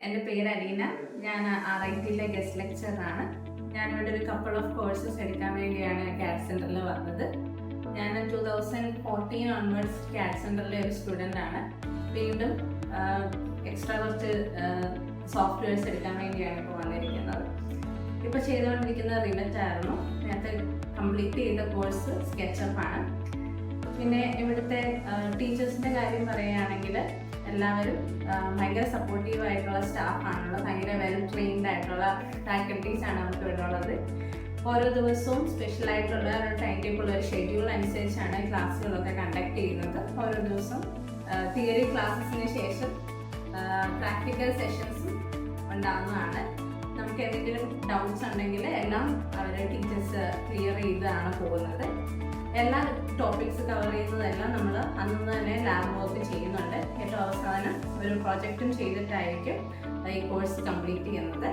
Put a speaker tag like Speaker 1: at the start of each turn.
Speaker 1: എൻ്റെ പേര് അലീന. ഞാൻ RITയിലെ ഗസ്റ്റ് ലെക്ചറാണ്. ഞാനിവിടെ ഒരു കപ്പിൾ ഓഫ് കോഴ്സസ് എടുക്കാൻ വേണ്ടിയാണ് കാറ്റ് സെൻറ്ററിൽ വന്നത്. ഞാൻ 2014 ഓൺവേർഡ്സ് കാറ്റ് സെൻറ്ററിലെ ഒരു സ്റ്റുഡൻ്റ് ആണ്. വീണ്ടും എക്സ്ട്രാ കുറച്ച് സോഫ്റ്റ്വെയർസ് എടുക്കാൻ വേണ്ടിയാണ് ഇപ്പോൾ വന്നിരിക്കുന്നത്. ഇപ്പോൾ ചെയ്തുകൊണ്ടിരിക്കുന്നത് റിവറ്റ് ആയിരുന്നു. നേരത്തെ കംപ്ലീറ്റ് ചെയ്ത കോഴ്സ് സ്കെച്ചപ്പ് ആണ്. പിന്നെ ഇവിടുത്തെ ടീച്ചേഴ്സിൻ്റെ കാര്യം പറയുകയാണെങ്കിൽ എല്ലാവരും ഭയങ്കര സപ്പോർട്ടീവ് ആയിട്ടുള്ള സ്റ്റാഫാണുള്ളത്. ഭയങ്കര വെൽ ട്രെയിൻഡ് ആയിട്ടുള്ള ഫാക്കൽറ്റീസാണ് നമുക്ക് ഇവിടെ ഉള്ളത്. ഓരോ ദിവസവും സ്പെഷ്യലായിട്ടുള്ള ഒരു ടൈം ടേബിൾ, ഒരു ഷെഡ്യൂൾ അനുസരിച്ചാണ് ക്ലാസ്സുകളൊക്കെ കണ്ടക്ട് ചെയ്യുന്നത്. ഓരോ ദിവസം തിയറി ക്ലാസ്സസിന് ശേഷം പ്രാക്ടിക്കൽ സെഷൻസും ഉണ്ടാകുന്നതാണ്. നമുക്ക് എന്തെങ്കിലും ഡൗട്ട്സ് ഉണ്ടെങ്കിൽ എല്ലാം അവരുടെ ടീച്ചേഴ്സ് ക്ലിയർ ചെയ്താണ് പോകുന്നത്. എല്ലാ ടോപ്പിക്സ് കവർ ചെയ്യുന്നതെല്ലാം നമ്മൾ അന്ന് തന്നെ ലാബ് വർക്ക് ചെയ്യുന്നുണ്ട്. ഏറ്റവും അവസാനം ഒരു പ്രൊജക്റ്റും ചെയ്തിട്ടായിരിക്കും ഈ കോഴ്സ് കംപ്ലീറ്റ് ചെയ്യുന്നത്.